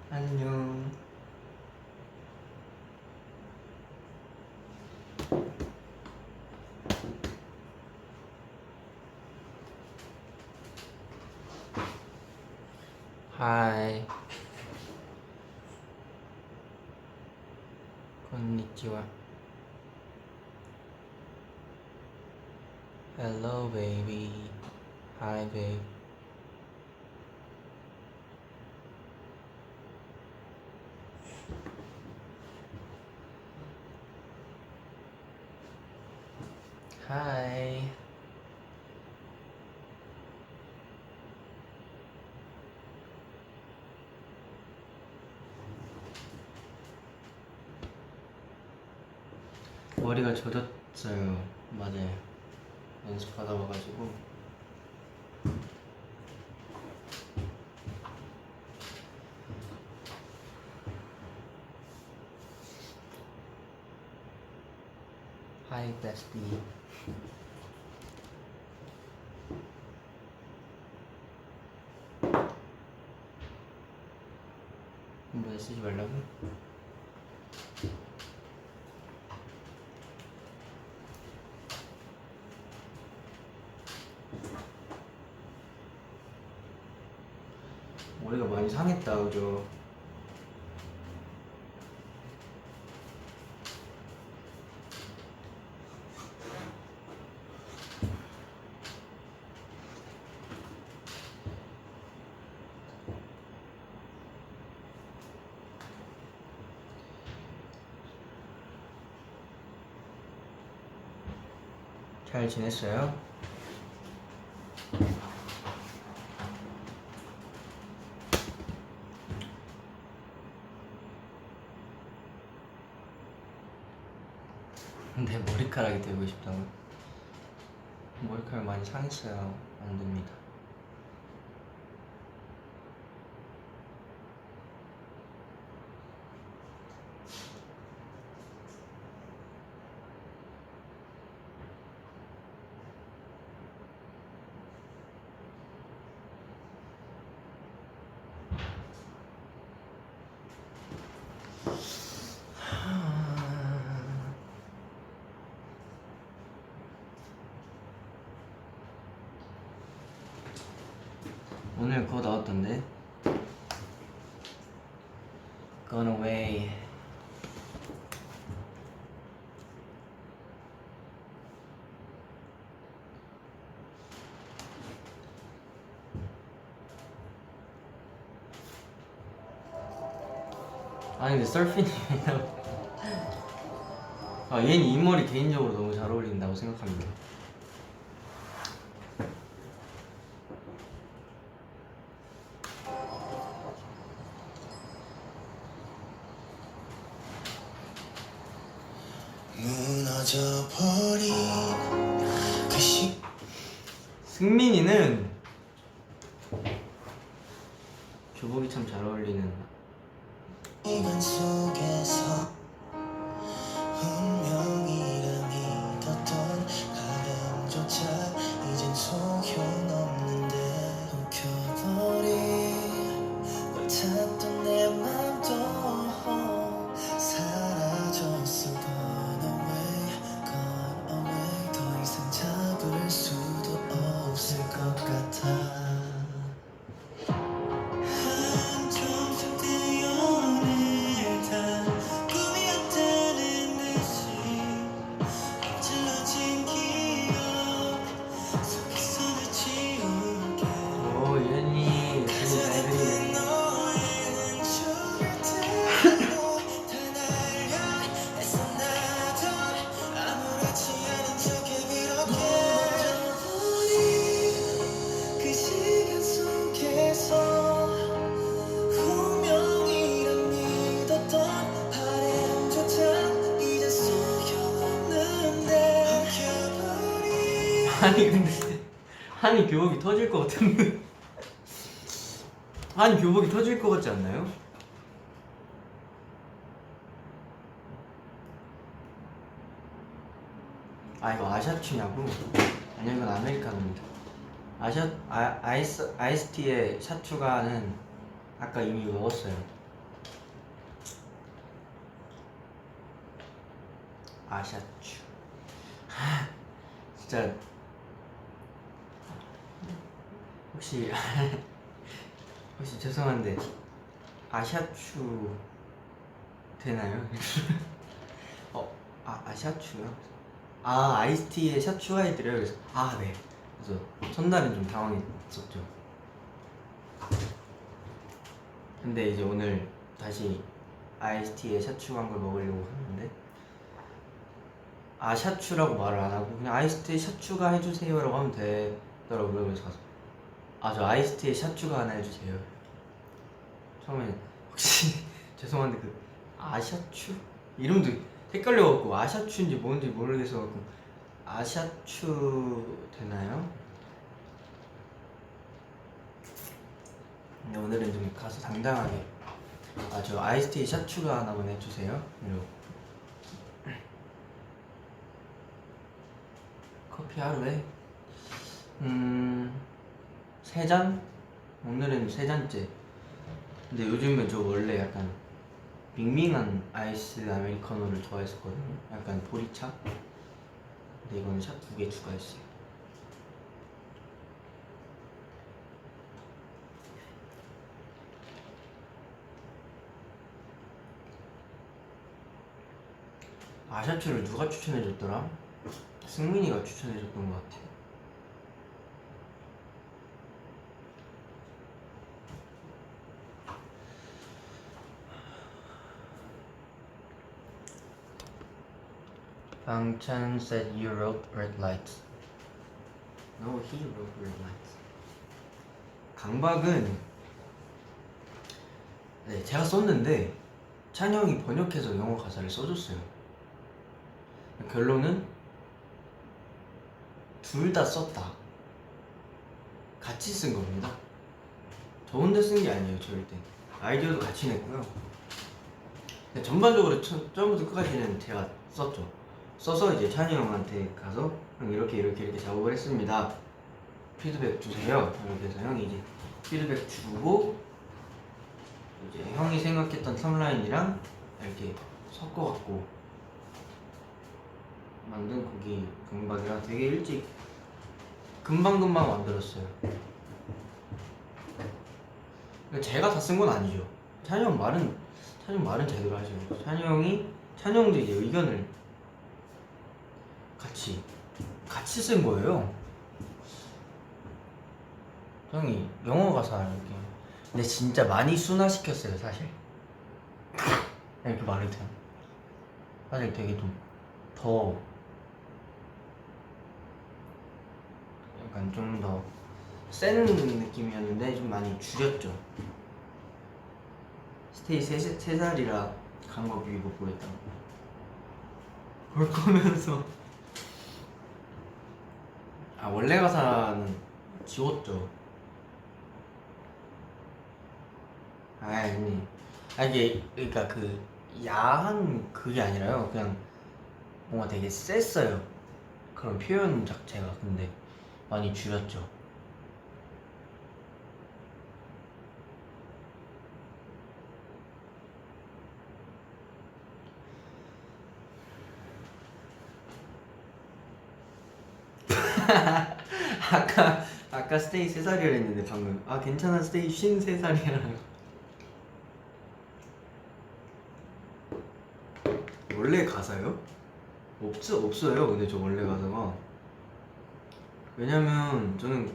안녕. 하이. konnichiwa. Hello baby. Hi babe. 하이. 머리가 젖었어요. 맞아요. 연습하다 와가지고. 하이 베스티. 뭐 쓰지 말라고? 머리가 많이 상했다, 그죠? 잘 지냈어요? 내 머리카락이 되고 싶다고? 머리카락 많이 상했어요. 안 됩니다. 오늘 그거 나왔던데? Gone away. 아니 근데 썰핀이 아 얘는 이 머리 개인적으로 너무 잘 어울린다고 생각합니다. 무너져버린 그 승민이는 교복이 참 잘 어울리는. 시간 속에서 운명이라 믿었던 바람조차 이젠 소용없는데 엉켜버린 널 찾던 내 맘도 사라졌어. Gone away, gone away. 더 이상 잡을 수도 없을 것 같아. 아니 근데 한이 교복이 터질 것 같은데 한이 교복이 터질 것 같지 않나요? 아 이거 아샤추냐고? 아니요 이건 아메리카노입니다. 아이스티에 샤추가는 아까 이미 먹었어요. 아샤추. 진짜 혹시 혹시 죄송한데 아샤추 되나요? 아샤추요? 아이스티에 샤추가 해드려요. 그래서 네. 그래서 첫날은 좀 당황했었죠. 근데 이제 오늘 다시 아이스티에 샤추 한 걸 먹으려고 하는데 샤추라고 말을 안 하고 그냥 아이스티에 샤추가 해주세요라고 하면 되더라고요. 그래서 가서 저 아이스티에 샤추가 하나 해주세요. 처음에는 혹시 죄송한데 그 아샤추? 이름도 헷갈려갖고 아샤추인지 뭔지 모르겠어갖고 아샤추 되나요? 근데 오늘은 좀 가서 당당하게 저 아이스티 샷추가 하나만 해주세요. 이러고 커피 하루에 3잔? 오늘은 3잔째. 근데 요즘은 저 원래 약간 밍밍한 아이스 아메리카노를 좋아했었거든요. 약간 보리차. 근데 이거는 샷 2개 추가했어요. 샷추를 누가 추천해줬더라? 승민이가 추천해줬던 것 같아요. Bangchan said you wrote red lights. No, he wrote red lights. 강박은 제가 썼는데 찬이 형이 번역해서 영어 가사를 써줬어요. 결론은 둘 다 썼다. 같이 쓴 겁니다. 저 혼자 쓴 게 아니에요, 절대. 아이디어도 같이 냈고요. 전반적으로 처음부터 끝까지는 제가 썼죠. 써서 이제 찬이 형한테 가서 형 이렇게 작업을 했습니다. 피드백 주세요. 이렇게 해서 형이 이제 피드백 주고 이제 형이 생각했던 탑라인이랑 이렇게 섞어갖고 만든 곡이 강박이라 되게 일찍 금방금방 만들었어요. 제가 다 쓴 건 아니죠. 찬이 형 말은 제대로 하시고 찬이 형도 이제 의견을 같이 쓴 거예요. 형이 영어 가사 이렇게. 근데 진짜 많이 순화시켰어요, 사실. 이렇게 말해도 돼요. 사실 되게 더 약간 좀 더 센 느낌이었는데 좀 많이 줄였죠. 스테이 3살이라 강박 유기 못 보겠다고 볼 거면서 원래 가사는 지웠죠. 아니 이게 그러니까 그 야한 그게 아니라요. 그냥 뭔가 되게 셌어요. 그런 표현 자체가. 근데 많이 줄였죠. 아까 스테이 3살이라 했는데 방금 괜찮아 스테이 53살이라고. 원래 가사요? 없어요. 근데 저 원래 가사가 왜냐면 저는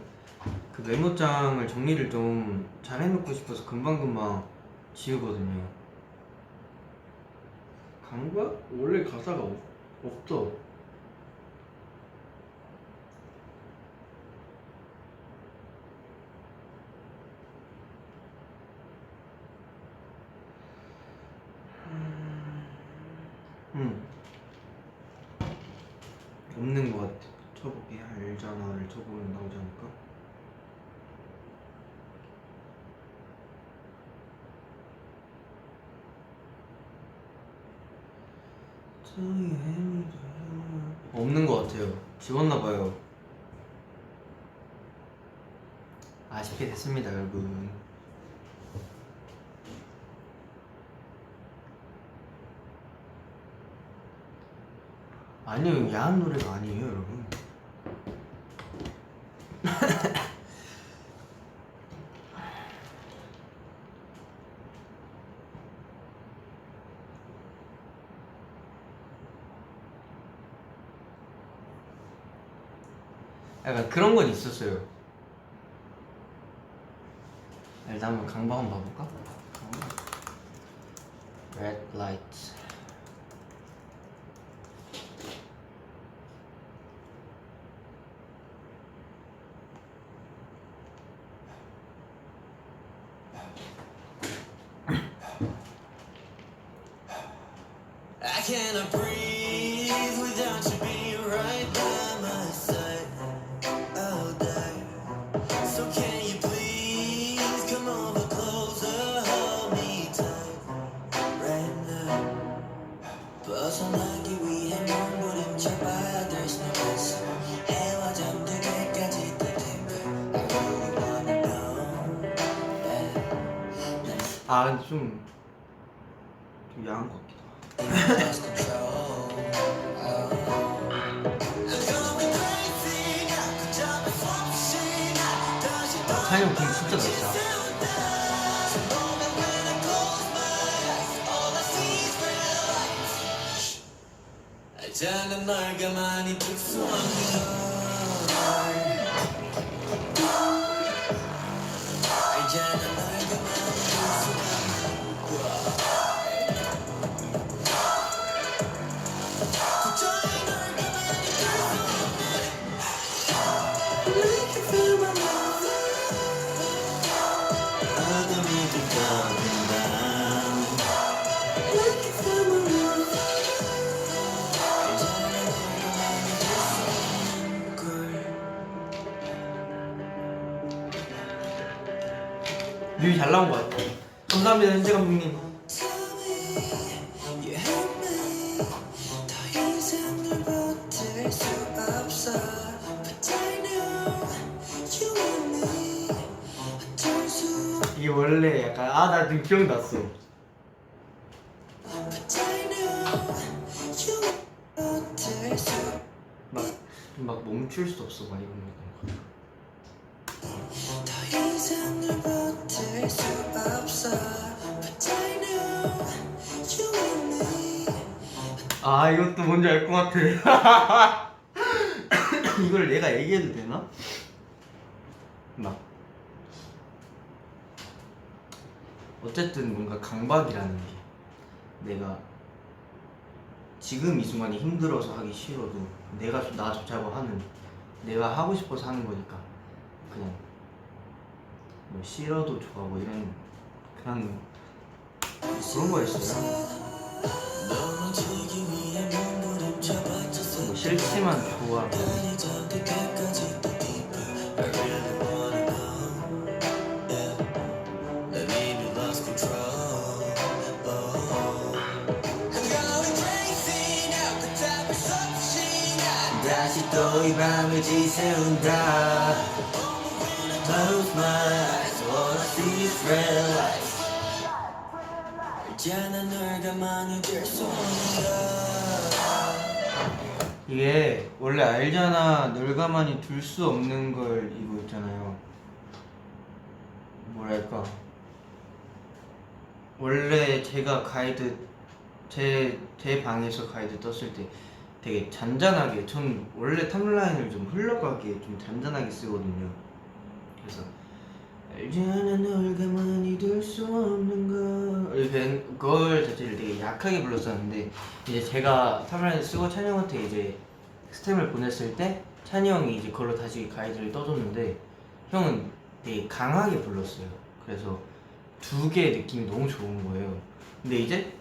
그 메모장을 정리를 좀 잘 해놓고 싶어서 금방금방 지우거든요. 강박? 원래 가사가 없어. 없는 것 같아. 쳐볼게. 알잖아를 쳐보면 나오지 않을까? 없는 것 같아요. 지웠나봐요. 아쉽게 됐습니다, 여러분. 아니요, 야한 노래가 아니에요, 여러분. 약간 그런 건 있었어요. 일단 한번 강박 한번 봐볼까? Red light. I cannot breathe without you being right by my side all day. So can you please come over closer, hold me tight right now. 벗어나기 위해 몸부림쳐봐, there's no answer. 해와 잠들 때까지 the temper. I really wanna know that. 아, 근데 좀 야한 것 같기도 하고. Lost control. I'm going crazy now. 그 점에 수없이 나 다시 찬이 형 등 진짜 넓다. 저 moment when I close my eyes, all I see is red lights. 알잖아 널 가만히 둘 수 없는 걸. 알잖아 널 가만히 둘 수 없는 걸. 도저히 널 가만히 둘 수 없는 Make you feel my love. 어둠이 두꺼운 밤 Make you feel my love. 알잖아 널 가만히 둘 수 없는 걸. 뮤비 잘 나온 것 같아. 감사합니다, 현재 감독님. Tell me you hate me. 더 이상 널 버틸 수 없어. But I know you and me. 어쩔 수 이게 원래 약간 나 지금 기억났어. But I know you 버틸 수 막 멈출 수 없어, 막 이런 거. 더 이상 널 버틸 수 없어. But I know you and me. 아, 이것도 뭔지 알 것 같아. 이걸 내가 얘기해도 되나? 막 어쨌든 뭔가 강박이라는 게 내가 지금 이 순간이 힘들어서 하기 싫어도 내가 나 좋자고 하는, 내가 하고 싶어서 하는 거니까 그냥 뭐 싫어도 좋아 뭐 이런 그런 거였어요. 넘어지기 위해 몸부림쳐봤자 뭐 싫지만 좋아. 이 잠들 때까지 더 deeper. I really wanna know. Yeah. 난 이미 lost control. Oh. I'm going crazy now. 그 답을 수 없이 난 다시 또 이 밤을 지새운다. Close my eyes, all I see is red lights. 알잖아 널 가만히 둘 수 없는 걸. 이게 원래 알잖아 널 가만히 둘 수 없는 걸 이거 있잖아요. 뭐랄까, 원래 제가 가이드 제 방에서 가이드 떴을 때 되게 잔잔하게, 전 원래 탑라인을 좀 흘러가게 좀 잔잔하게 쓰거든요. 그래서 알잖아 널 가만히 둘 수 없는 걸, 이렇게 그걸 자체를 되게 약하게 불렀었는데, 이제 제가 탑라인을 쓰고 찬이 형한테 이제 스템을 보냈을 때 찬이 형이 이제 그걸로 다시 가이드를 떠줬는데 형은 되게 강하게 불렀어요. 그래서 두 개의 느낌이 너무 좋은 거예요. 근데 이제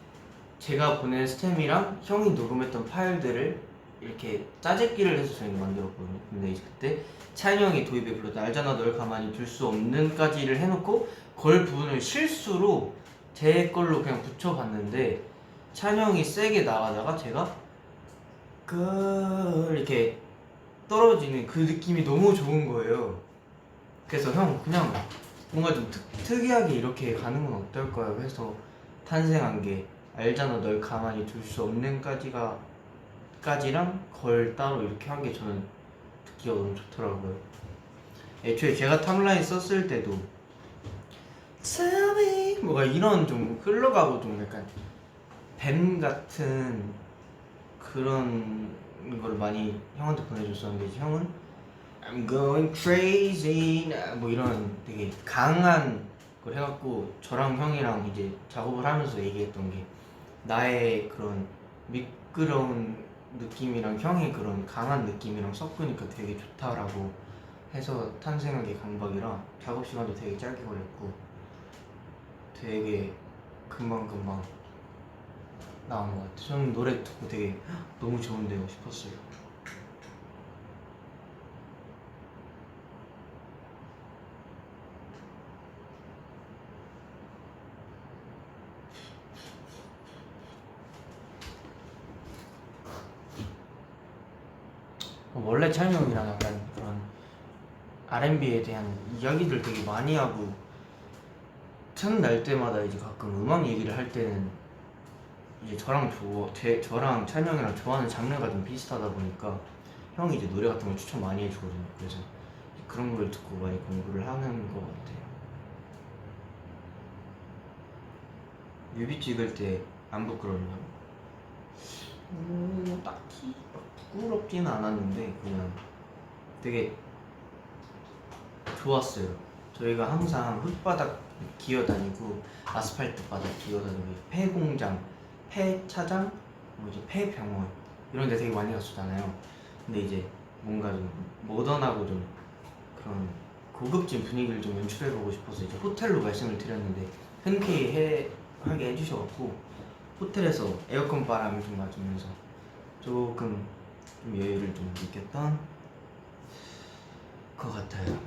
제가 보낸 스템이랑 형이 녹음했던 파일들을 이렇게 짜집기를 해서 저희가 만들었거든요. 근데 이제 그때 찬이 형이 도입에 불렀던 알잖아 널 가만히 둘 수 없는까지를 해놓고 걸 부분을 실수로 제 걸로 그냥 붙여봤는데 찬이 형이 세게 나가다가 제가 이렇게 떨어지는 그 느낌이 너무 좋은 거예요. 그래서 형 그냥 뭔가 좀 특이하게 이렇게 가는 건 어떨까요? 해서 탄생한 게 알잖아 널 가만히 둘 수 없는까지가 윗까지랑 걸 따로 이렇게 한 게 저는 듣기가 너무 좋더라고요. 애초에 제가 탑라인 썼을 때도 Tell me 뭐가 이런 좀 흘러가고 좀 약간 뱀 같은 그런 걸 많이 형한테 보내줬었는데 이제 형은 I'm going crazy 뭐 이런 되게 강한 걸 해갖고 저랑 형이랑 이제 작업을 하면서 얘기했던 게 나의 그런 미끄러운 느낌이랑 형의 그런 강한 느낌이랑 섞으니까 되게 좋다라고 해서 탄생한 게 강박이라 작업 시간도 되게 짧게 걸렸고 되게 금방금방 나온 것 같아요. 저는 노래 듣고 되게 너무 좋은데요 싶었어요. 원래 찬이 형이랑 약간 그런 R&B에 대한 이야기들 되게 많이 하고 틈날 때마다 이제 가끔 음악 얘기를 할 때는 이제 저랑 찬이 형이랑 좋아하는 장르가 좀 비슷하다 보니까 형이 이제 노래 같은 걸 추천 많이 해주거든요. 그래서 그런 걸 듣고 많이 공부를 하는 것 같아요. 뮤비 찍을 때 안 부끄럽나요? 딱히 부끄럽지는 않았는데 그냥 되게 좋았어요. 저희가 항상 흙바닥 기어다니고 아스팔트 바닥 기어다니고 폐공장, 폐차장, 뭐 이제 폐병원 이런 데 되게 많이 갔었잖아요. 근데 이제 뭔가 좀 모던하고 좀 그런 고급진 분위기를 좀 연출해보고 싶어서 이제 호텔로 말씀을 드렸는데 흔쾌히 하게 해주셔갖고 호텔에서 에어컨 바람을 좀 맞으면서 조금 좀 여유를 좀 느꼈던 것 같아요.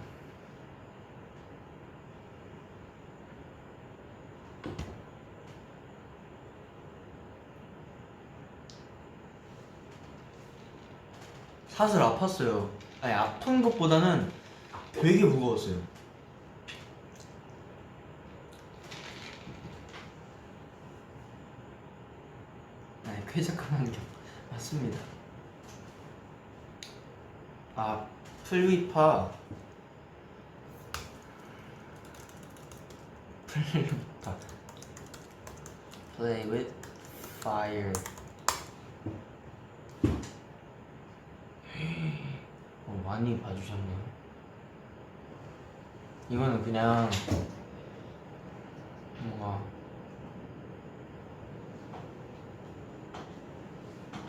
사슬 아팠어요. 아니 아픈 것보다는 되게 무거웠어요. 아니 쾌적한 환경 맞습니다. 아 풀위파 풀위파 Play with fire. 많이 봐주셨네요. 이거는 그냥 뭔가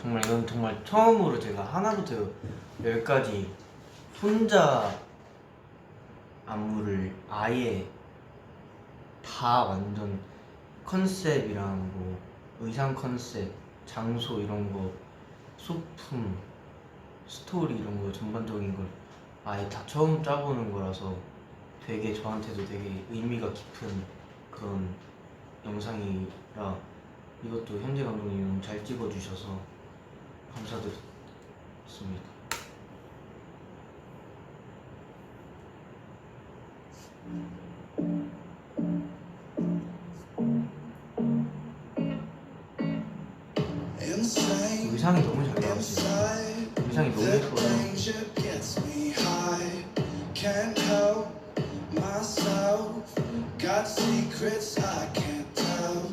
정말 이건 정말 처음으로 제가 하나부터 10까지 혼자 안무를 아예 다 완전 컨셉이랑 뭐 의상 컨셉, 장소 이런 거, 소품, 스토리 이런 거 전반적인 걸 아예 다 처음 짜보는 거라서 되게 저한테도 되게 의미가 깊은 그런 영상이라 이것도 현재 감독님이 너무 잘 찍어주셔서 감사드립니다. 의상이 너무 잘 나왔어요. 의상이 너무 예뻐요. Got secrets I can't tell.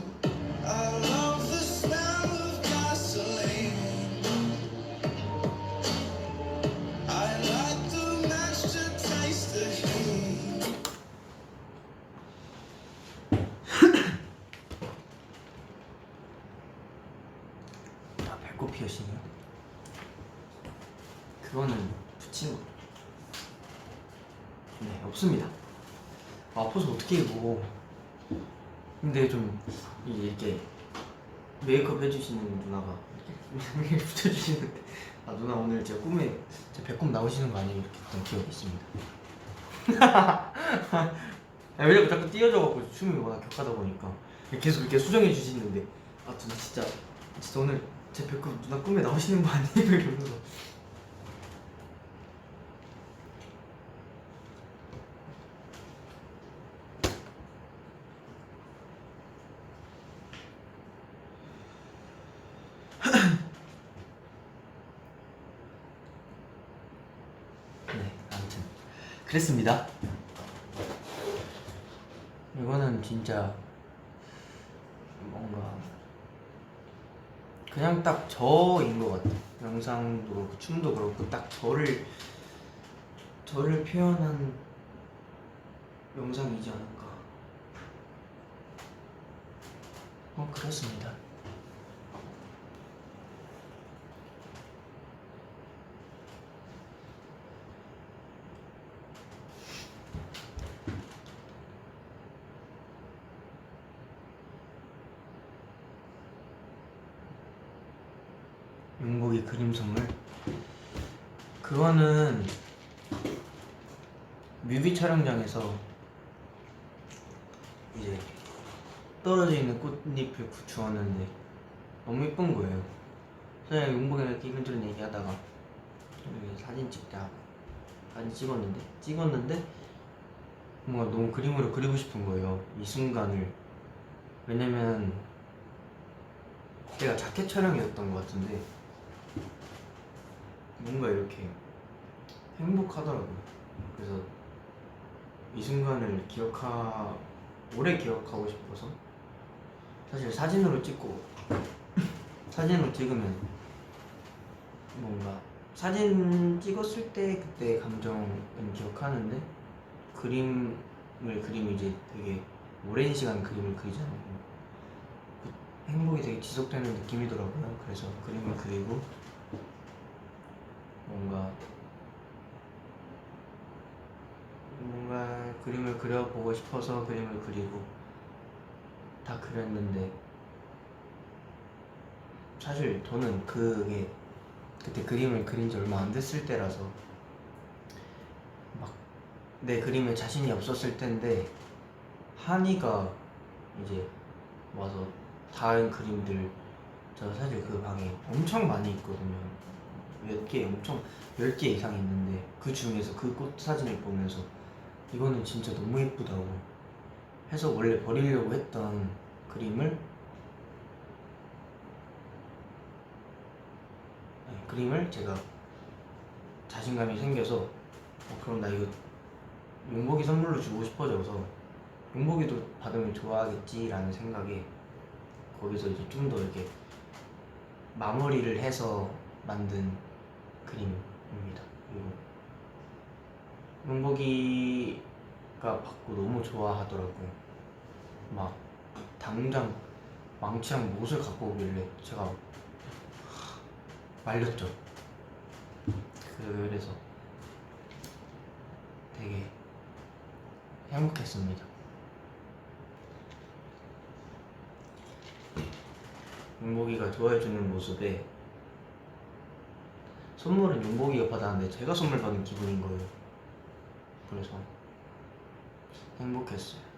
I love the smell of gasoline. I like the match to taste the heat. 아, 배꼽 피어싱이요? 그거는 붙이는 거. 네, 없습니다. 아파서 어떻게 입어. 근데 좀 이렇게 메이크업 해주시는 누나가 이렇게 붙여주시는데 아 누나 오늘 제 꿈에 제 배꼽 나오시는 거 아니에요? 이렇게 했던 기억이 있습니다. 왜냐면 자꾸 띄워져갖고 춤이 워낙 격하다 보니까 계속 이렇게 수정해 주시는데 아 누나 진짜 오늘 제 배꼽 누나 꿈에 나오시는 거 아니에요? 이러면서 그랬습니다. 이거는 진짜 뭔가 그냥 딱 저인 것 같아. 영상도 그렇고 춤도 그렇고 딱 저를 표현한 영상이지 않을까. 그렇습니다. 용복이 그림 선물? 그거는 뮤비 촬영장에서 이제 떨어져 있는 꽃잎을 주웠는데 너무 예쁜 거예요. 그냥 용복이랑 이렇게 이런저런 얘기하다가 여기 사진 찍자 사진 찍었는데 뭔가 너무 그림으로 그리고 싶은 거예요, 이 순간을. 왜냐면 그때가 자켓 촬영이었던 것 같은데 뭔가 이렇게 행복하더라고요. 그래서 이 순간을 오래 기억하고 싶어서 사실 사진으로 찍으면 뭔가 사진 찍었을 때 그때 감정은 기억하는데 그림을 그리면 이제 되게 오랜 시간 그림을 그리잖아요. 그 행복이 되게 지속되는 느낌이더라고요. 그래서 그림을 그리고 뭔가 그림을 그려보고 싶어서 그림을 그리고 다 그렸는데 사실 저는 그때 그림을 그린 지 얼마 안 됐을 때라서 막 내 그림에 자신이 없었을 텐데 한이가 이제 와서 다른 그림들, 저 사실 그 방에 엄청 많이 있거든요. 몇 개, 엄청 10개 이상 있는데 그 중에서 그 꽃 사진을 보면서 이거는 진짜 너무 예쁘다고 해서 원래 버리려고 했던 그림을 제가 자신감이 생겨서 그럼 나 이거 용복이 선물로 주고 싶어져서 용복이도 받으면 좋아하겠지라는 생각에 거기서 이제 좀 더 이렇게 마무리를 해서 만든 그림입니다. 그리고 용복이가 받고 너무 좋아하더라고요. 막 당장 망치랑 못을 갖고 오길래 제가 말렸죠. 그래서 되게 행복했습니다. 용복이가 좋아해주는 모습에 선물은 용복이가 받았는데 제가 선물 받은 기분인 거예요. 그래서 행복했어요.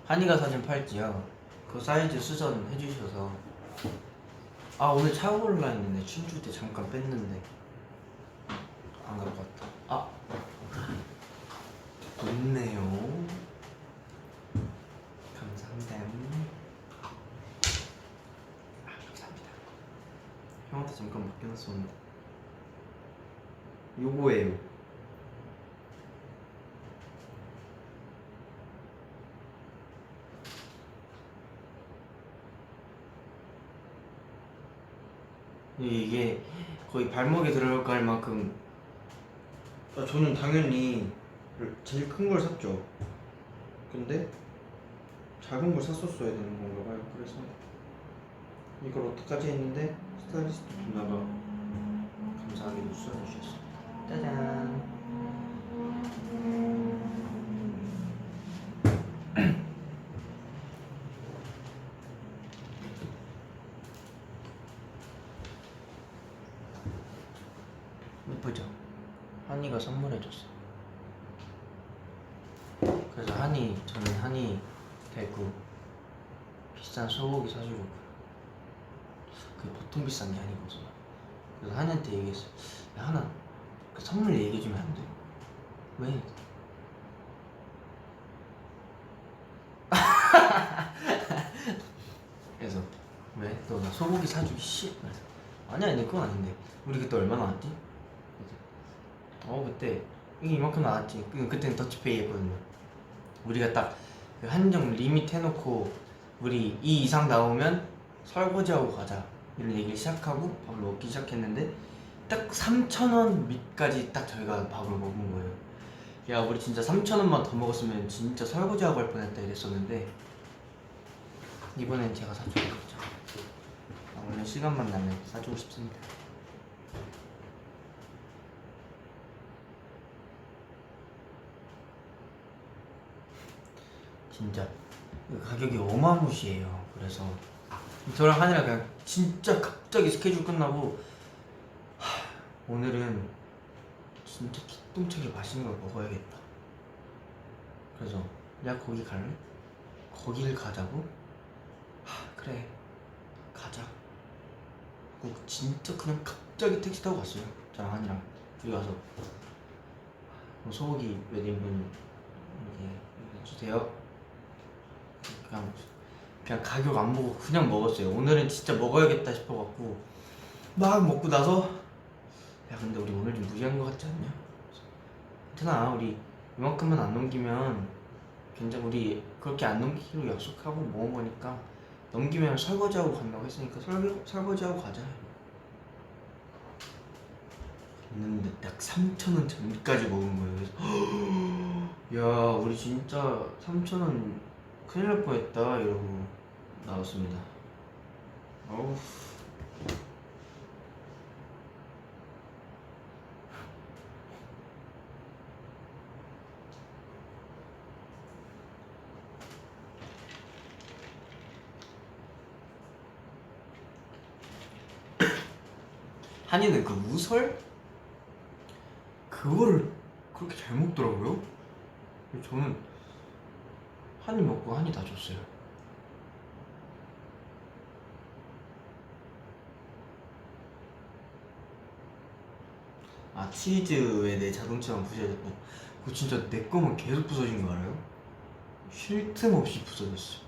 한이가 사진 팔찌요. 그 사이즈 수전 해주셔서 오늘 차 고르려 했는데 춤출 때 잠깐 뺐는데 안 갖고 왔다. 좋네요. 감사합니다. 감사합니다. 형한테 잠깐 맡겨놨었는데 요거예요. 이게 거의 발목에 들어갈 만큼 저는 당연히 제일 큰 걸 샀죠. 근데 작은 걸 샀었어야 되는 건가 봐요. 그래서 이걸 어떡하지 했는데 스타일리스트 누나가 감사하게도 써주셨어요. 짜잔. 예쁘죠? 한이가 선물해줬어. 그래서 저는 한이 데리고 비싼 소고기 사주려고. 그게 보통 비싼 게 아니거든요. 그래서 한이한테 얘기했어요. 야, 한아, 그 선물 얘기해주면 안 돼? 왜? 그래서 왜? 너 나 소고기 사주기 싫어? 아니야 아니 그건 아닌데 우리 그때 얼마 나왔지? 그때 이게 이만큼 나왔지. 그때는 더치페이 했거든요. 우리가 딱 그 한정 리밋 해놓고 우리 이 이상 나오면 설거지하고 가자 이런 얘기를 시작하고 밥을 먹기 시작했는데 딱 3,000원 밑까지 딱 저희가 밥을 먹은 거예요. 야 우리 진짜 3,000원만 더 먹었으면 진짜 설거지하고 할 뻔했다 이랬었는데 이번엔 제가 사주겠죠. 오늘 시간만 나면 사주고 싶습니다. 진짜 가격이 어마무시해요. 그래서 저랑 한이랑 그냥 진짜 갑자기 스케줄 끝나고 오늘은 진짜 기똥차게 맛있는 걸 먹어야겠다. 그래서 야 거기 갈래? 거기를 가자고? 그래 가자. 진짜 그냥 갑자기 택시 타고 갔어요. 저랑 한이랑 둘이 가서 소고기 몇 인분 이렇게 주세요. 그냥 가격 안 보고 그냥 먹었어요. 오늘은 진짜 먹어야겠다 싶어갖고 막 먹고 나서 야 근데 우리 오늘 좀 무리한 것 같지 않냐? 괜찮아 우리 이만큼만 안 넘기면 괜찮아. 우리 그렇게 안 넘기기로 약속하고 먹은 거니까 넘기면 설거지하고 간다고 했으니까 설거지하고 가자. 했는데 딱 3,000원 전까지 먹은 거예요. 그래서 야 우리 진짜 3,000원 큰일 날 뻔했다 이러고 나왔습니다. 어우. 한이는 그 우설? 그거를 그렇게 잘 먹더라고요. 저는 한입 먹고 한입 다 줬어요. 치즈에 내 자동차만 부서졌고 그거 진짜 내 거만 계속 부서진 거 알아요? 쉴 틈 없이 부서졌어.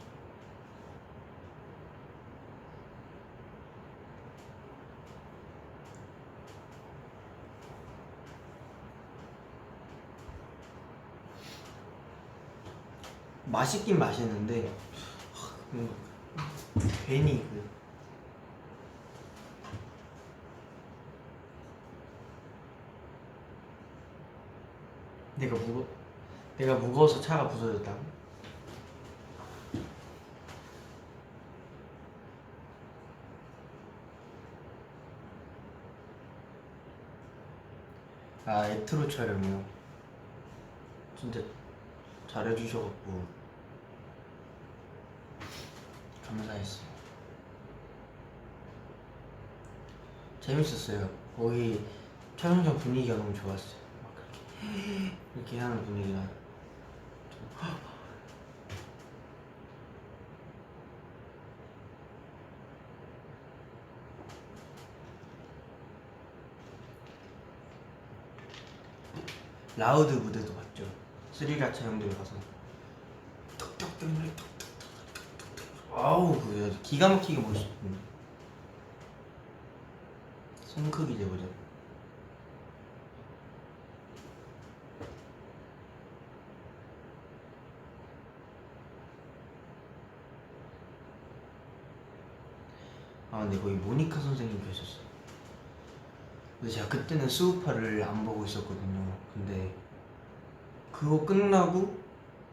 맛있긴 맛있는데 괜히 내가 무거워서 차가 부서졌다고? 에트로 촬영이요. 진짜 잘해주셔갖고 감사했어요. 재밌었어요. 거기 촬영장 분위기가 너무 좋았어요. 막 이렇게 하는 분위기가 라우드 무대도 봤죠. 스리라 촬영들 가서 톡톡톡 아우 그 기가 막히게 멋있고 손 크기 재보자. 근데 거기 모니카 선생님 계셨어요. 근데 제가 그때는 수우파를 안 보고 있었거든요. 근데 그거 끝나고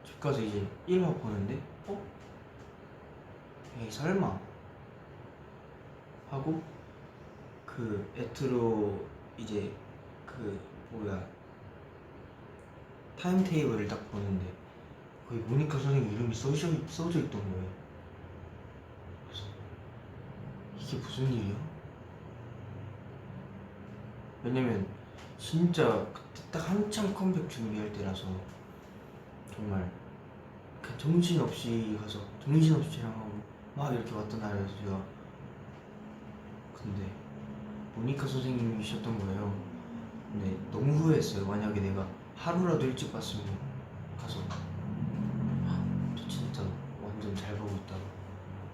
집 가서 이제 1화 보는데 에이 설마 하고 그 에트로 이제 그 뭐야 타임테이블을 딱 보는데 거기 모니카 선생님 이름이 써져 있던 거예요. 그래서 이게 무슨 일이야? 왜냐면 진짜 그때 딱 한참 컴백 준비할 때라서 정말 그냥 정신없이 가서 정신없이 촬영하고 막 이렇게 왔던 날이어서 제가 근데 모니카 선생님이셨던 거예요. 근데 너무 후회했어요. 만약에 내가 하루라도 일찍 왔으면 가서 저 진짜 완전 잘 보고 있다고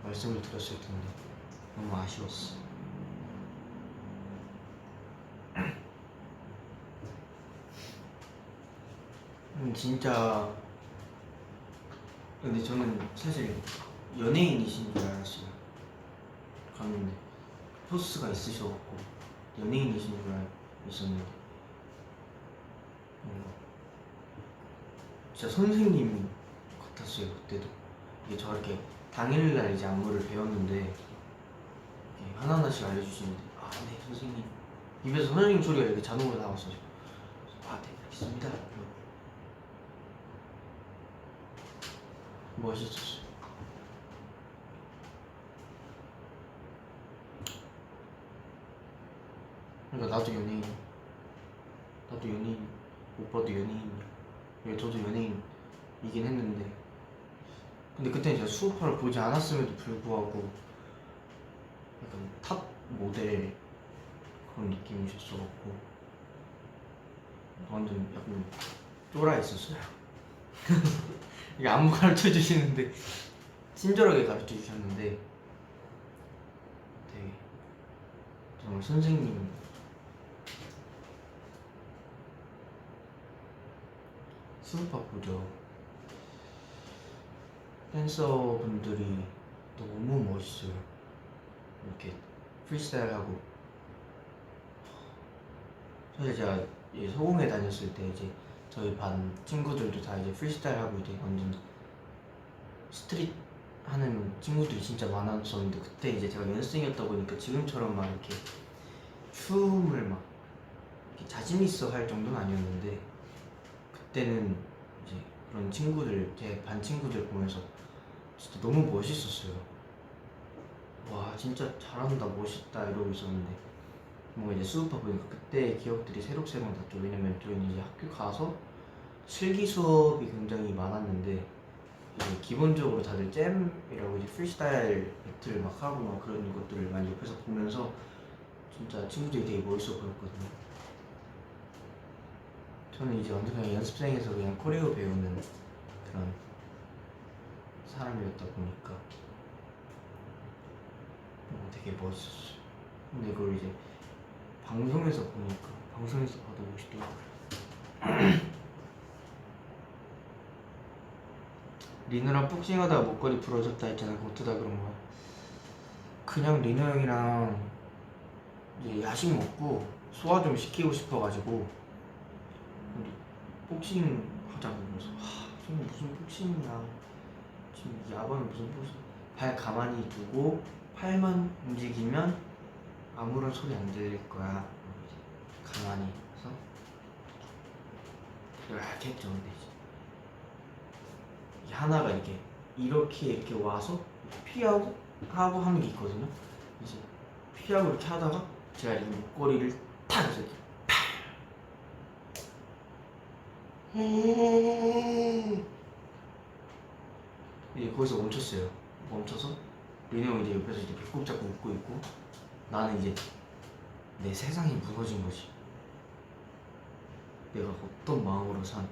말씀을 드렸을 텐데 너무 아쉬웠어. 진짜 근데 저는 사실 연예인이신 줄 알았어요. 갔는데 포스가 있으셔갖고 연예인이신 줄 알고 있었는데 뭔가 진짜 선생님 같았어요. 그때도 이게 저렇게 당일날 이제 안무를 배웠는데 이렇게 하나하나씩 알려주시는데 아 네 선생님 입에서 선생님 소리가 이렇게 자동으로 나왔어요. 아 네 알겠습니다. 멋있었어요. 그러니까 나도 연예인, 오빠도 연예인이야. 왜 저도 연예인이긴 했는데 근데 그때는 제가 수우파를 보지 않았음에도 불구하고 약간 탑 모델 그런 느낌이셨어갖고 완전 약간 쫄아 있었어요. 이게 안무 가르쳐 주시는데 친절하게 가르쳐 주셨는데 되게 정말 선생님 수우파 보죠. 댄서분들이 너무 멋있어요. 이렇게 프리스타일하고 사실 제가 소공에 다녔을 때 이제 저희 반 친구들도 다 이제 프리스타일하고 이제 완전 스트릿 하는 친구들이 진짜 많았었는데 그때 이제 제가 연습생이었다 보니까 지금처럼 막 이렇게 춤을 막 이렇게 자신 있어 할 정도는 아니었는데 그때는 이제 그런 친구들 제 반 친구들 보면서 진짜 너무 멋있었어요. 와 진짜 잘한다 멋있다 이러고 있었는데 뭔가 이제 수업하 보니까 그때의 기억들이 새록새록 났죠. 왜냐면 저희는 이제 학교 가서 실기 수업이 굉장히 많았는데 이제 기본적으로 다들 잼이라고 이제 프리스타일 배틀 막 하고 막 그런 것들을 많이 옆에서 보면서 진짜 친구들이 되게 멋있어 보였거든요. 저는 이제 완전 그냥 연습생에서 그냥 코레오 배우는 그런 사람이었다 보니까 되게 멋있었어요. 근데 그걸 이제 방송에서 보니까 방송에서 봐도 멋있더라고요. 리노랑 복싱하다가 목걸이 부러졌다 했잖아. 그거 어쩌다 그런 거야? 그냥 리노 형이랑 이제 야식 먹고 소화 좀 시키고 싶어가지고 우리 복싱 하자고 그래서 지금 무슨 복싱이야 지금 야밤에 무슨 복싱 발 가만히 두고 팔만 움직이면 아무런 소리 안 들릴 거야. 가만히 해서 이렇게 했죠. 근데 이제 하나가 이렇게 와서 피하고 하고 하는 게 있거든요. 이제 피하고 이렇게 하다가 제가 이 목걸이를 탁 해서 이렇게 이제 거기서 멈췄어요. 멈춰서 민호 형이 이제 옆에서 이제 배꼽 잡고 웃고 있고 나는 이제 내 세상이 무너진 거지. 내가 어떤 마음으로 산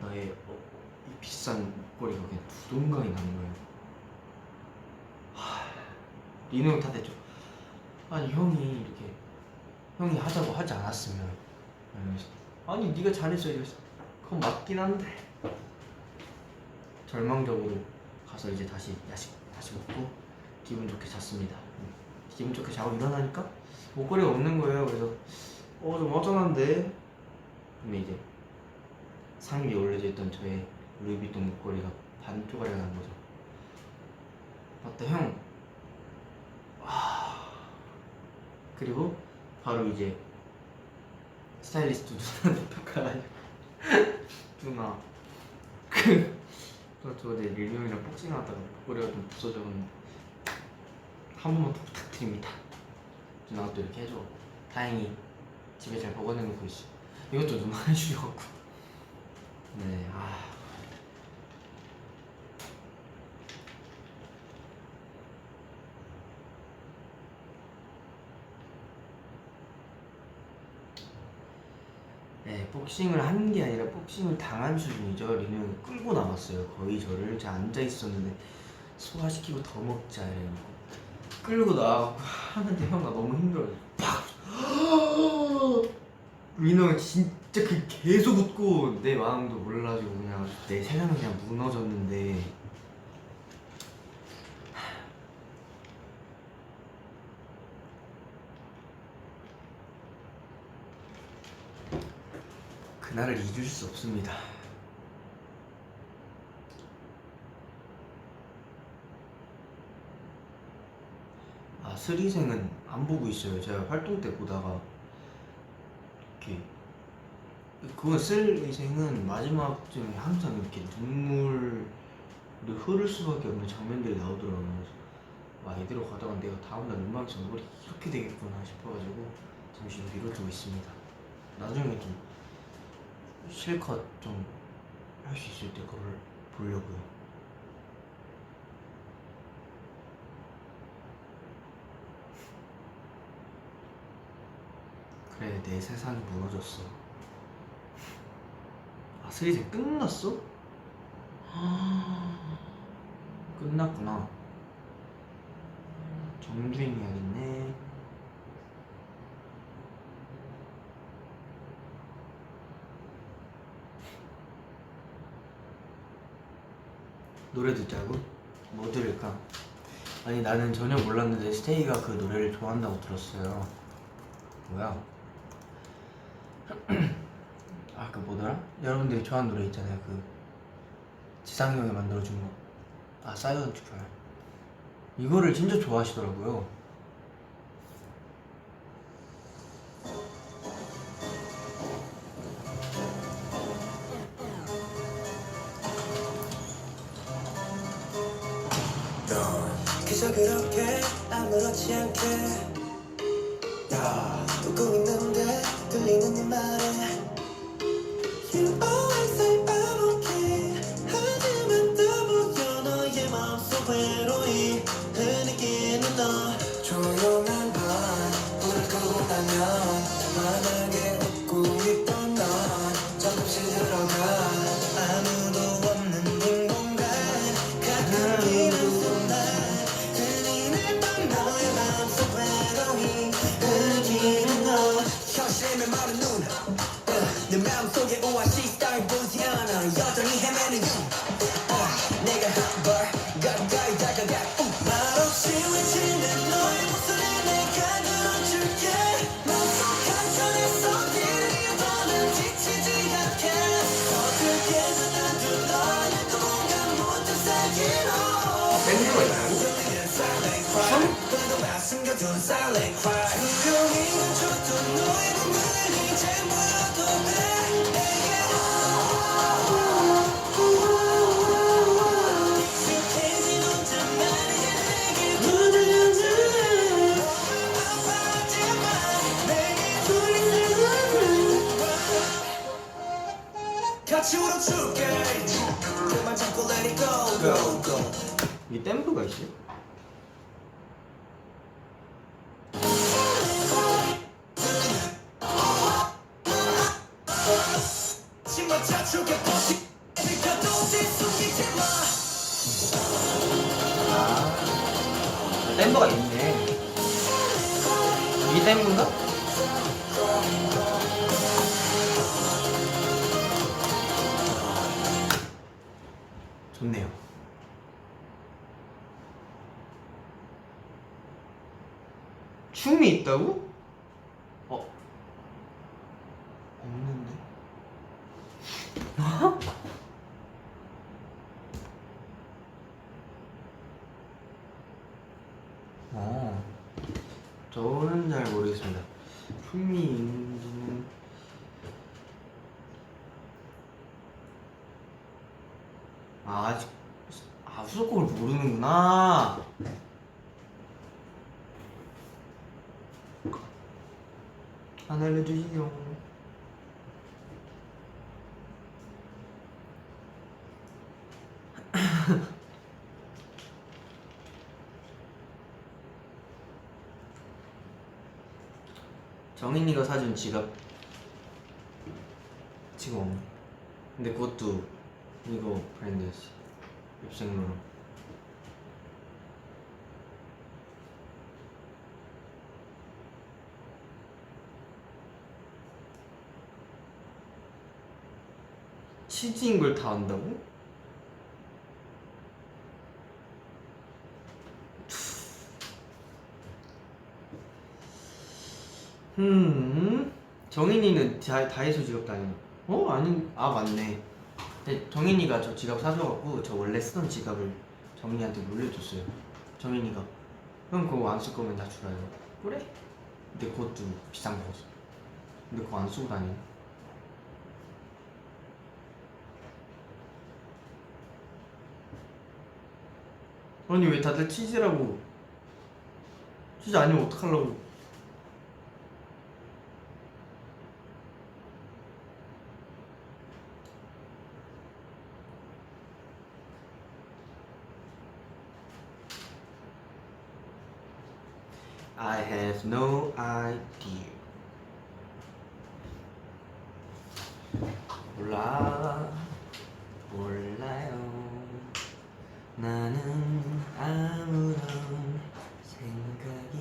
나의 이 비싼 목걸이가 그냥 두동강이 나는 거예요. 민호 형 탓했죠. 아니 형이 하자고 하지 않았으면 이러면서 아니 네가 잘했어 이랬어. 그건 맞긴 한데 절망적으로 가서 이제 다시 야식 먹고 기분 좋게 잤습니다. 기분 좋게 자고 일어나니까 목걸이가 없는 거예요. 그래서 좀 허전한데 근데 이제 상 위에 올려져 있던 저의 루이비통 목걸이가 반 쪼가리가 난 거죠. 맞다 형. 그리고 바로 이제 스타일리스트 누나한테 톡가가지고 누나 저 어제 릴리 형이랑 복싱하다가 목걸이가 좀 부서졌는데 한 번만 부탁드립니다. 누나가 또 이렇게 해줘. 다행히 집에 잘 보관해놓고 있어. 이것도 누나 해주셔갖고 네 네, 복싱을 한 게 아니라 복싱을 당한 수준이죠. 리는 끌고 나왔어요. 거의 저를 제가 앉아 있었는데 소화시키고 더 먹자 이래놓고 끌고 나와갖고 하는데 형 나 너무 힘들어요. 팍! 민호가 진짜 그 계속 웃고 내 마음도 몰라가지고 그냥 내 세상은 그냥 무너졌는데 그날을 잊을 수 없습니다. 아 스리생은 안 보고 있어요. 제가 활동 때 보다가 이렇게 그건 스리생은 마지막쯤에 항상 이렇게 눈물이 흐를 수밖에 없는 장면들이 나오더라고요. 그래서 와 이대로 가다가 내가 다음날 음악에서 얼굴이 이렇게 되겠구나 싶어가지고 잠시 미뤄두고 있습니다. 나중에 좀 실컷 좀 할 수 있을 때 그걸 보려고요. 그래 내 세상이 무너졌어. 아 스리생 끝났어? 끝났구나. 정주행 해야겠네. 노래 듣자고? 뭐 들을까? 아니 나는 전혀 몰랐는데 스테이가 그 노래를 좋아한다고 들었어요. 뭐야? 아 그 뭐더라? 여러분들이 좋아하는 노래 있잖아요. 그 지상이 형이 만들어준 거. 아 사이언트 펄. 이거를 진짜 좋아하시더라고요. 그저 그렇게 아무렇지 않게 웃고 있는데 들리는 네 말에 You always say I'm okay 하지만 또 보여 너의 마음속 외로이 흐느끼는 너 조용한 밤 불을 끄고 나면 환하게 웃고 있던 넌 조금씩 들어가 아무도 없는 빈 공간 가끔 이런 순간 들리는 밤 너의 마음속 외로이 흐느끼는 너 현실의 메마른 눈 내 마음속에 오아시스 따윈 보지 않아 여전히 헤매는 you 내가 한발 가까이 다가가 말없이 외치는 너의 목소리 내가 들어줄게 마음속 한켠에서 길이 더는 지치지 않게 어떻게 젖은 두 너의 공간 모두 살기로 밴드가 있나요? 숨겨둔 silent cry 조용히 멈췄던 너의 눈물 이제 보여도 돼 익숙해진 혼자만 이제 내게 묻어주네 아파하지만 내게 돌리는 같이 울어줄게 그만 잡고 let it go go go 이게 댐프가 있어요? 아 댐프가 있네. 이게 댐프인가? 좋네요. 춤이 있다고? 없는데? 저는 잘 모르겠습니다. 춤이 있는지는 아직 수록곡을 모르는구나. 안 알려주시죠. 정인이가 사준 지갑 스티커 없네. 근데 그것도 이거 브랜드였어. 입생로로. 치즈인 걸 다 안다고? 정인이는 다이소 지갑 다니는. 아니, 맞네. 근데 정인이가 저 지갑 사줘갖고 저 원래 쓰던 지갑을 정인이한테 물려줬어요. 정인이가 형 그거 안 쓸 거면 나 주라요. 그래? 근데 그것도 비싼 거였어. 근데 그거 안 쓰고 다니네. 아니 왜 다들 치즈라고. 치즈 아니면 어떡하려고. I have no idea. 몰라요. 나는 아무런 생각이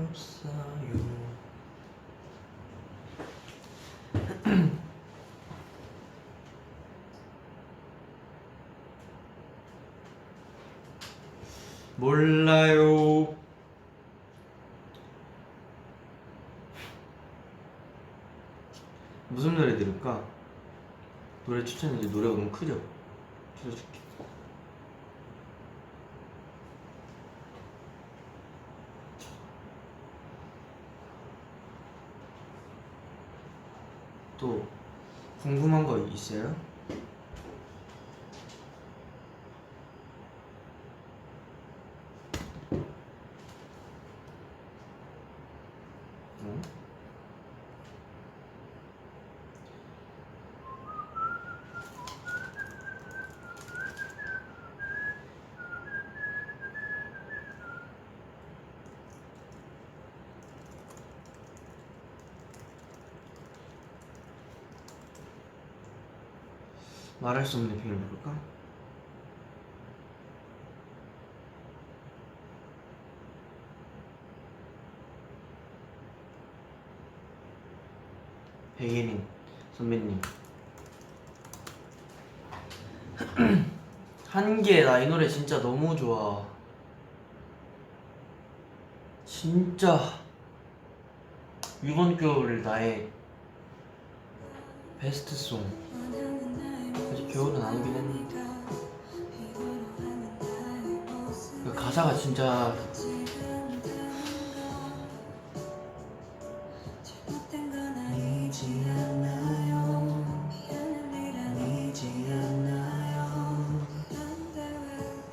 없어요. 몰라요. 무슨 노래 들을까? 노래 추천해줘. 노래가 너무 크죠? 들어줄게. 또 궁금한 거 있어요? 어? 말할 수 없는 비밀 부를까? 백예린 선배님. 한계. 나 이 노래 진짜 너무 좋아. 진짜 이번 겨울을 나의 베스트 송. 아직 겨울은 아니긴 했는데 그 가사가 진짜 니지 않나요, 니지 않나요,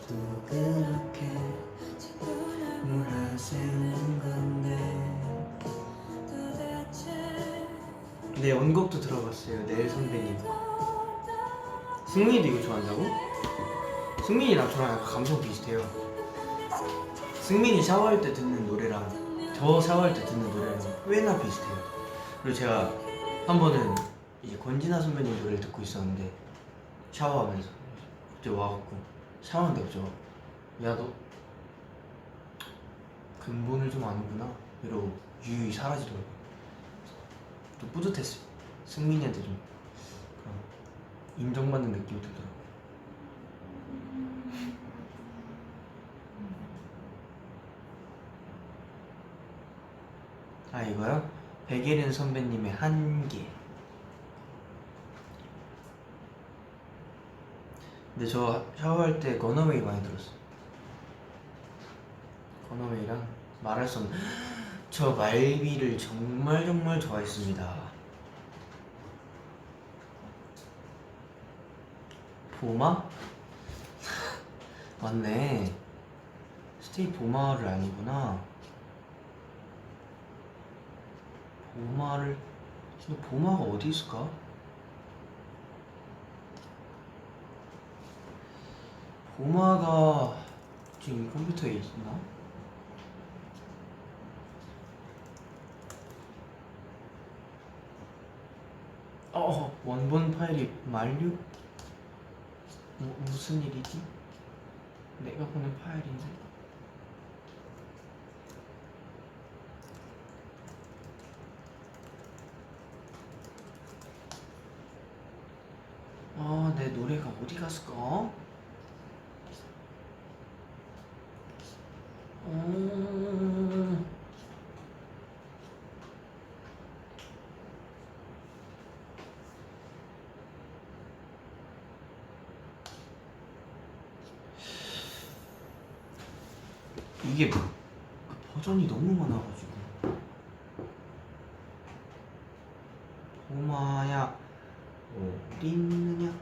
또 그렇게 몰아세우는 건데. 네, 원곡도 들어봤어요. 넬 선배님. 승민이도 이거 좋아한다고? 승민이랑 저랑 약간 감성 비슷해요. 승민이 샤워할 때 듣는 노래랑 저 샤워할 때 듣는 노래랑 꽤나 비슷해요. 그리고 제가 한 번은 이제 권진아 선배님 노래를 듣고 있었는데 샤워하면서 갑자기 와갖고 샤워하는데 갑자기 야 너 근본을 좀 아는구나 이러고 유유히 사라지더라고요. 좀 뿌듯했어요. 승민이한테 좀 그런 인정받는 느낌이 들더라고요. 아 이거요? 백예린 선배님의 한계. 근데 저 샤워할 때 건어웨이 많이 들었어요. 건어웨이랑 말할 수 없는 저 말비를 정말 정말 좋아했습니다. 보마? 맞네. 스테이 보마를 아니구나. 보마를 근데 보마가 어디 있을까? 보마가 지금 컴퓨터에 있나? 원본 파일이 만류? 무슨 일이지? 내가 보낸 파일인데. 아, 내 노래가 어디 갔을까? 이게 그 버전이 너무 많아가지고. 보마야 어디 있느냐?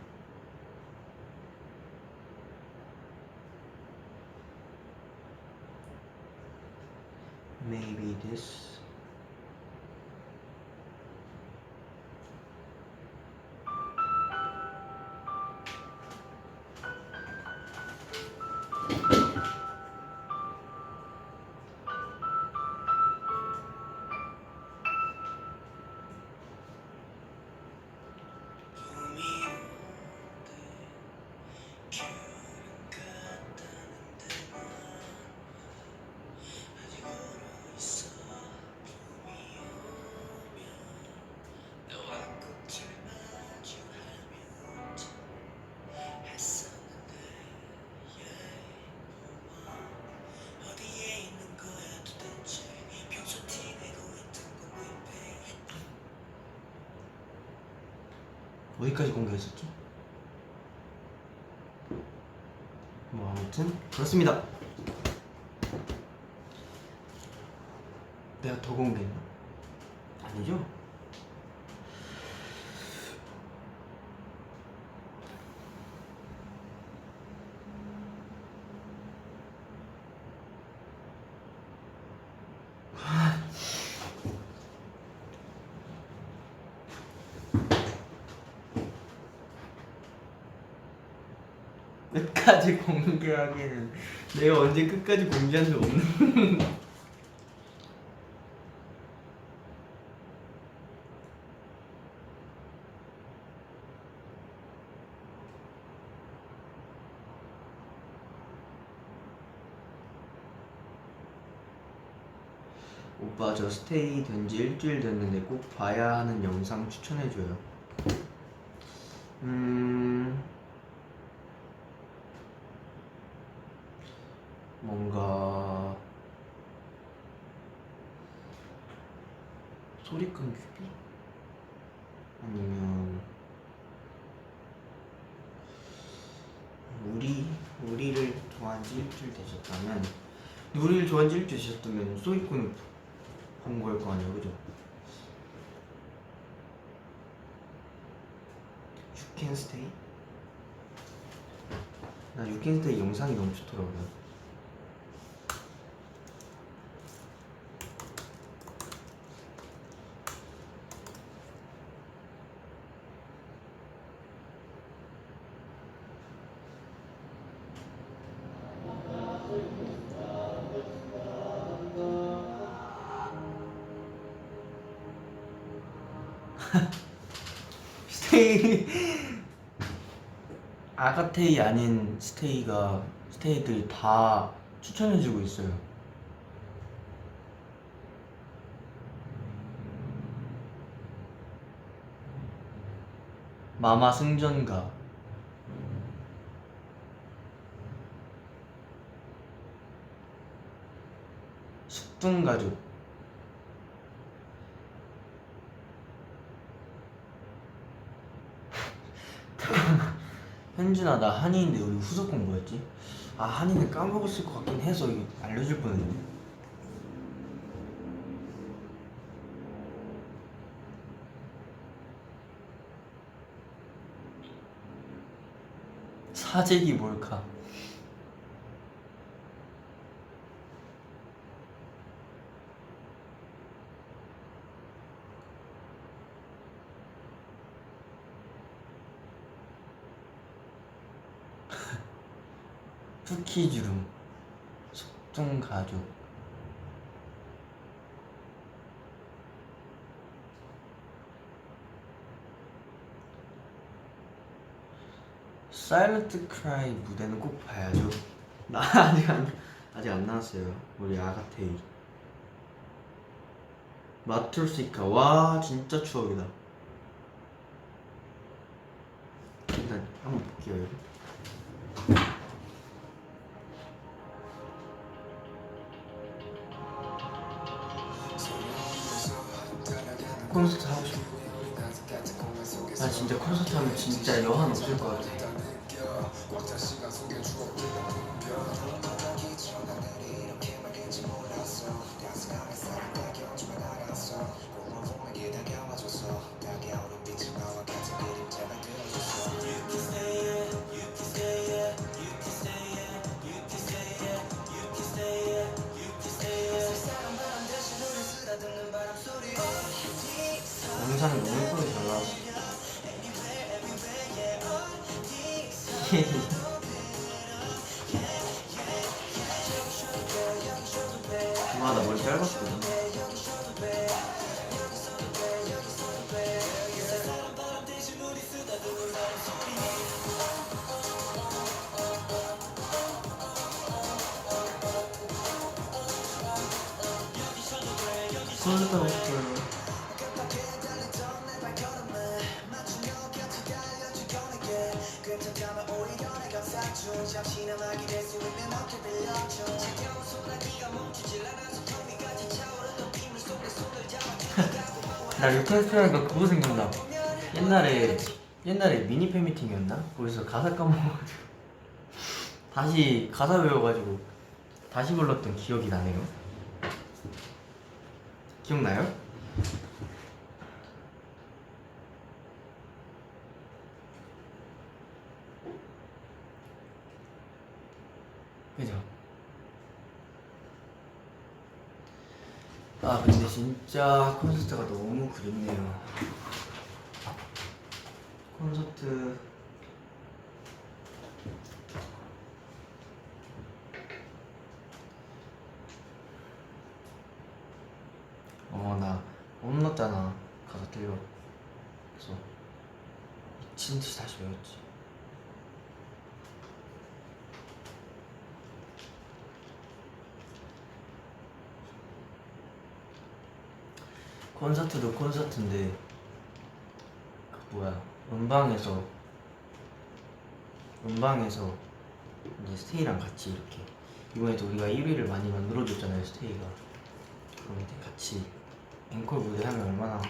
Maybe this. 어디까지 공개했었죠? 뭐 아무튼 그렇습니다. 내가 더 공개했나? 아니죠? 끝까지 공개하기는 내가 언제 끝까지 공개한 적 없는. 오빠 저 스테이 된 지 일주일 됐는데 꼭 봐야 하는 영상 추천해줘요. 뭔가 소리 끊기기? 아니면 우리를 좋아한 지 일주일 되셨다면, 우리를 좋아한 지 일주일 되셨다면 소리꾼을 본 걸 거 아니야, 그죠? You can stay? 나 You can stay 영상이 너무 좋더라고요. 스테이 아가테이 아닌 스테이들 다 추천해주고 있어요. 마마 승전가, 숙둥가족, 현준아 나 한이인데 우리 후속곡 뭐였지? 아 한이는 까먹었을 것 같긴 해서 이거 알려줄 뻔했네. 사재기 몰카. 쿠키주름, 숙둥가족, 사일런트 크라이 무대는 꼭 봐야죠. 나 아직 안 나왔어요. 우리 아가테이. 마툴시카 와 진짜 추억이다. 일단 한번 볼게요. 여기. 콘서트 하고 싶어. 나 진짜 콘서트 하면 진짜 여한 없을 것 같아. 영상이 너무 예쁘게 잘 나왔어. 와, 나 머리 짧았거든. 콘서트 하고 싶어요. 나 요컨스트 하니까 그거 생각나. 옛날에 미니 팬미팅이었나? 거기서 가사 까먹어가지고 다시 가사 외워가지고 다시 불렀던 기억이 나네요. 기억나요? 그죠? 아 근데 진짜 콘서트가 너무 그립네요. 콘서트 나 혼났잖아 가사 들려. 그래서 미친 듯이 다시 외웠지. 콘서트도 콘서트인데 그 뭐야 음방에서 이제 스테이랑 같이 이렇게 이번에도 우리가 1위를 많이 만들어줬잖아요 스테이가. 그럼 이제 같이 앵콜 무대 하면 얼마나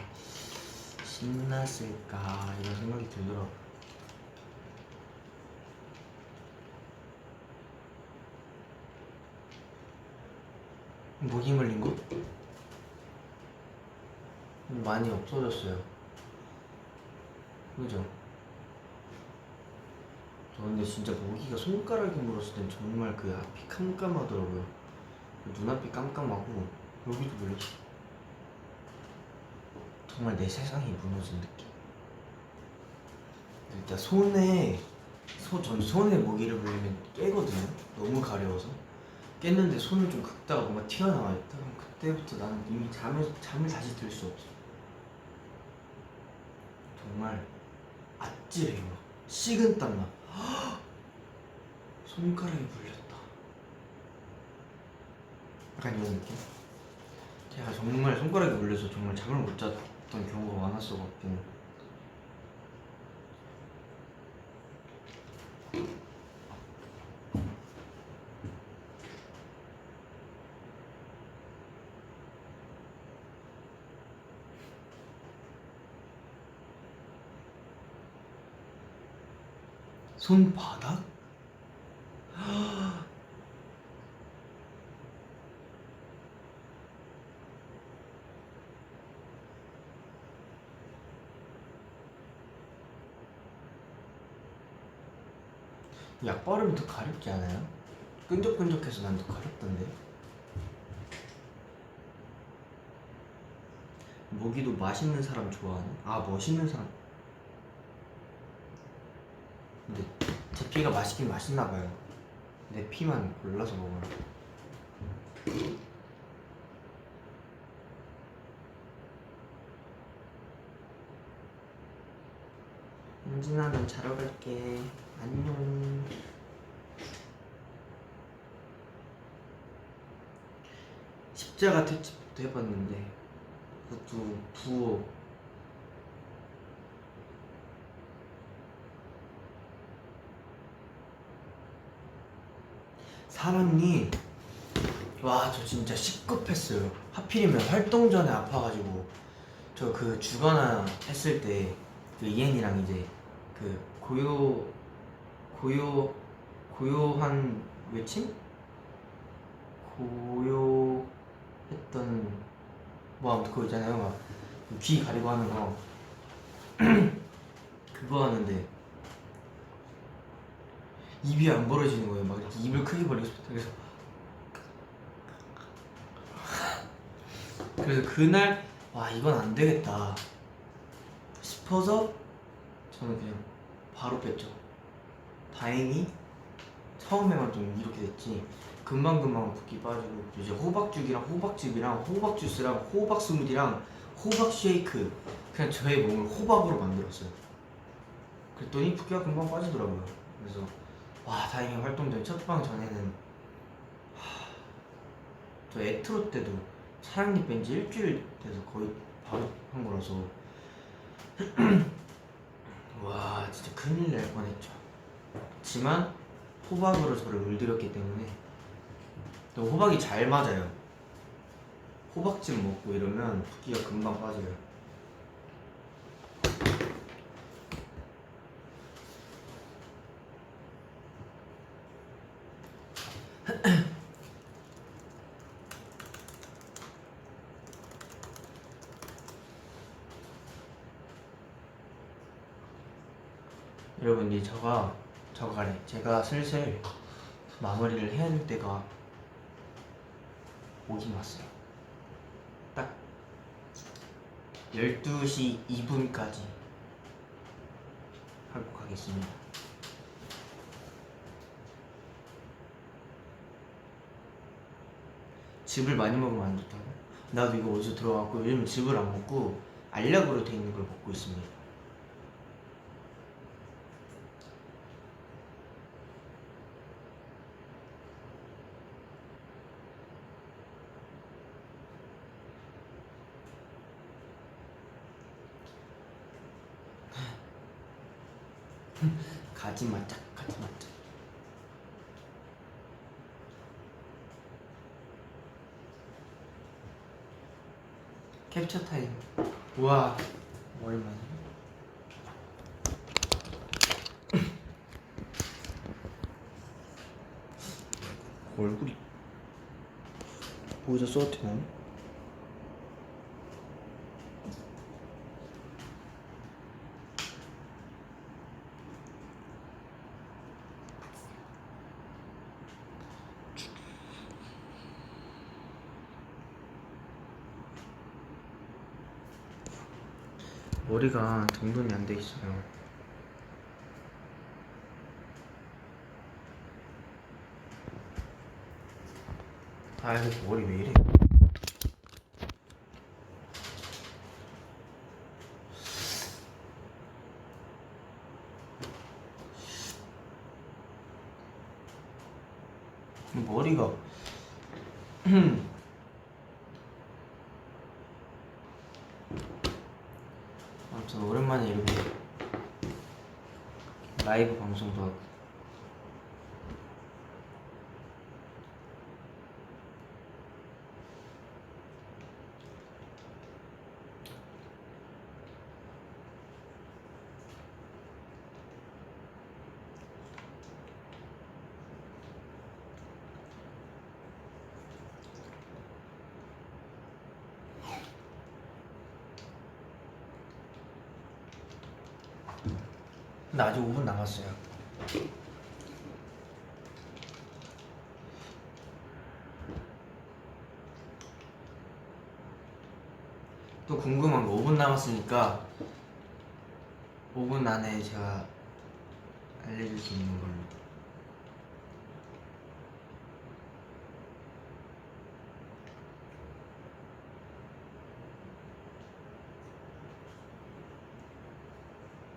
신났을까 이런 생각이 들더라고. 모기 물린 거? 많이 없어졌어요. 그죠? 저 근데 진짜 모기가 손가락에 물었을 땐 정말 그 앞이 깜깜하더라고요. 눈앞이 깜깜하고 여기도 물렸어. 정말 내 세상이 무너진 느낌. 일단 전 손에 모기를 물리면 깨거든요. 너무 가려워서. 깼는데 손을 좀 긁다가 뭔가 튀어나와 있다. 그럼 그때부터 나는 이미 잠을 다시 들 수 없어. 정말 아찔해요. 막 식은땀 나. 손가락이 물렸다. 약간 이런 느낌? 제가 정말 손가락이 물려서 정말 잠을 못 잤던 경우가 많았어가지고. 손바닥? 약 바르면 더 가렵지 않아요? 끈적끈적해서 난 더 가렵던데. 모기도 맛있는 사람 좋아하는? 아 멋있는 사람. 근데 제 피가 맛있긴 맛있나봐요. 내 피만 골라서 먹어요. 은진아 난 자러 갈게. 안녕. 십자가 특집도 해봤는데 그것도 부어 사람이 와 저 진짜 시급했어요. 하필이면 활동 전에 아파가지고 저 그 주거나 했을 때 그 이엔이랑 이제 그 고요한 외침? 고요했던 뭐 아무튼 그거 있잖아요. 막 귀 가리고 하는 거 그거 하는데 입이 안 벌어지는 거예요. 막 이렇게 입을 크게 벌리고 싶다. 그래서 그날 와 이건 안 되겠다 싶어서 저는 그냥 바로 뺐죠. 다행히 처음에만 좀 이렇게 됐지 금방금방 붓기 빠지고 이제 호박죽이랑 호박즙이랑 호박 주스랑 호박 스무디랑 호박 쉐이크 그냥 저의 몸을 호박으로 만들었어요. 그랬더니 붓기가 금방 빠지더라고요. 그래서 와 다행히 활동전 첫방 전에는 저 에트로 때도 사랑니 뺀지 일주일 돼서 거의 바로 한 거라서 와 진짜 큰일 날 뻔했죠. 하지만 호박으로 저를 물들였기 때문에 또 호박이 잘 맞아요. 호박즙 먹고 이러면 붓기가 금방 빠져요. 여러분 이제 저가래 제가 슬슬 마무리를 해야 될 때가 오긴 왔어요. 딱 12시 2분까지 하고 가겠습니다. 즙을 많이 먹으면 안 좋다고? 나도 이거 어디서 들어갔고 요즘 즙을 안 먹고 알약으로 돼 있는 걸 먹고 있습니다. 가지 마짝 가지 마짝. 캡처 타임. 우와 오랜만에. 얼굴이 보여서 써도 되나요? 머리가 정돈이 안 돼 있어요. 아 이거 머리 왜 이래? 머리가 아무튼 오랜만에 이렇게 라이브 방송도 하고 근데 아직 5분 남았어요. 또 궁금한 거 5분 남았으니까 5분 안에 제가 알려줄 수 있는 걸로.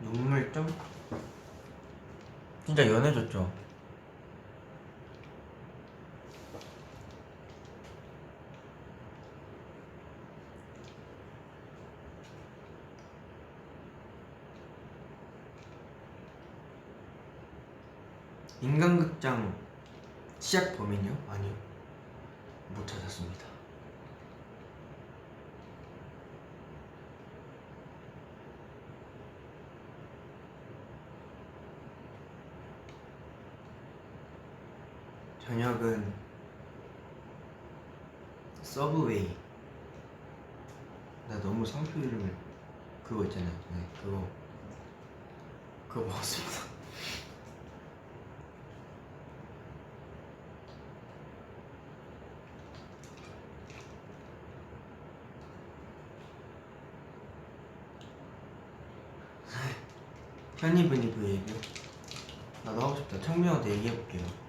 눈물 8점? 진짜 연해졌죠? 인간극장 시작 범인이요? 아니요, 못 찾았습니다. 저녁은 서브웨이. 나 너무 상표 이름을 그거 있잖아요. 네, 그거 먹었습니다. 현이분이 그 얘기요? 나도 하고 싶다. 청명한테 얘기해볼게요.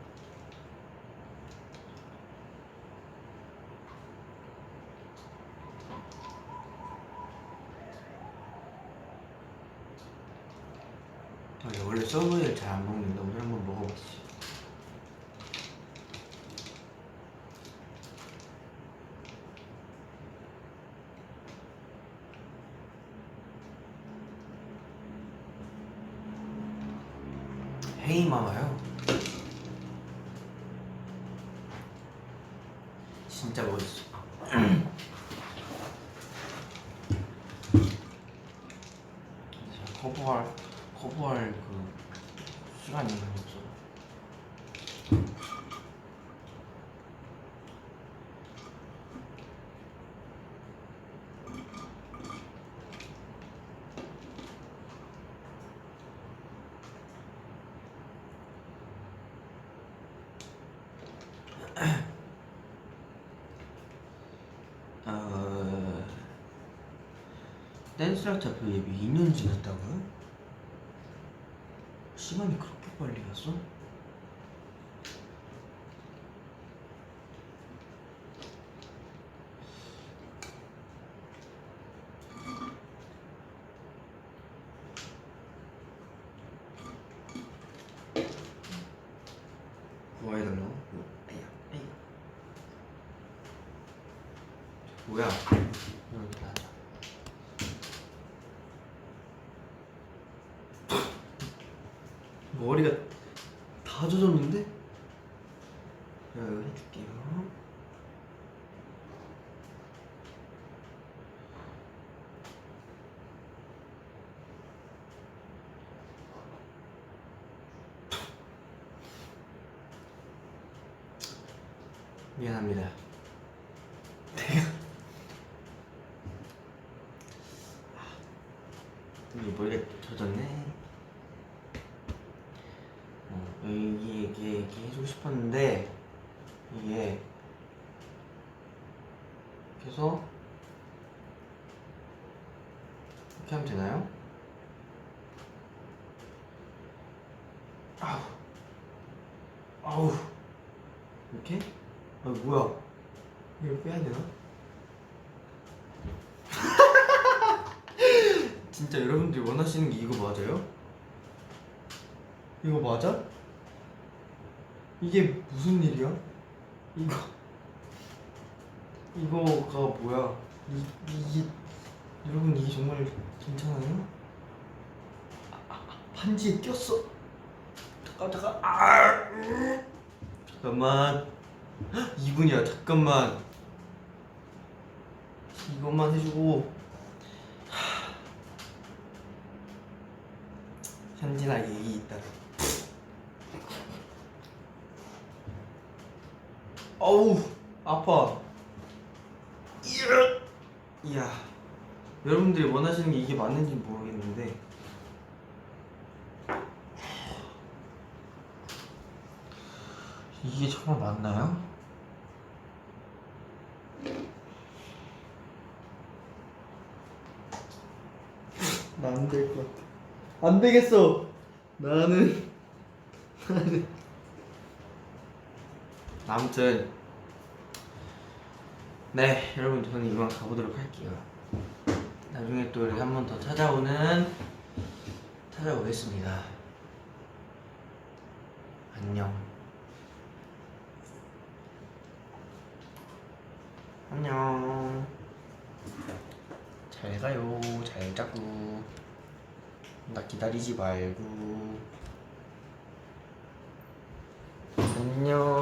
원래 서브웨이를 잘 안 먹는데 오늘 한번 먹어봤지. 헤이마마요? 진짜 멋있어. 제가 커버할 그 시간이 많이 없어. 댄스랑 차표 예비 2년 지났다고요? 시간이 그렇게 빨리 갔어? 구해달라고? 아야, 아야. 뭐야? 이렇게 하자. 머리가 다 젖었는데? 이거 해줄게요. 미안합니다. 이게 머리가 젖었네. 이게 해주고 싶었는데 이게 계속 이렇게 하면 되나요? 아우 이렇게? 뭐야, 이걸 빼야 되나? 진짜 여러분들이 원하시는 게 이거 맞아요? 이거 맞아? 이게 무슨 일이야? 이거가 뭐야? 이게 여러분, 이게 정말 괜찮아요? 반지에 꼈어. 잠깐만. 2분이야. 잠깐만. 이것만 해주고. 현진아, 얘기 있다. 어우, 아파. 이야, 여러분들이 원하시는 게 이게 맞는지 모르겠는데 이게 정말 맞나요? 나 안 될 것 같아. 안 되겠어. 나는 아무튼 네, 여러분, 저는 이만 가보도록 할게요. 나중에 또 이렇게 한 번 더 찾아오는 찾아오겠습니다. 안녕. 안녕. 잘 가요. 잘 자고. 나 기다리지 말고. 안녕.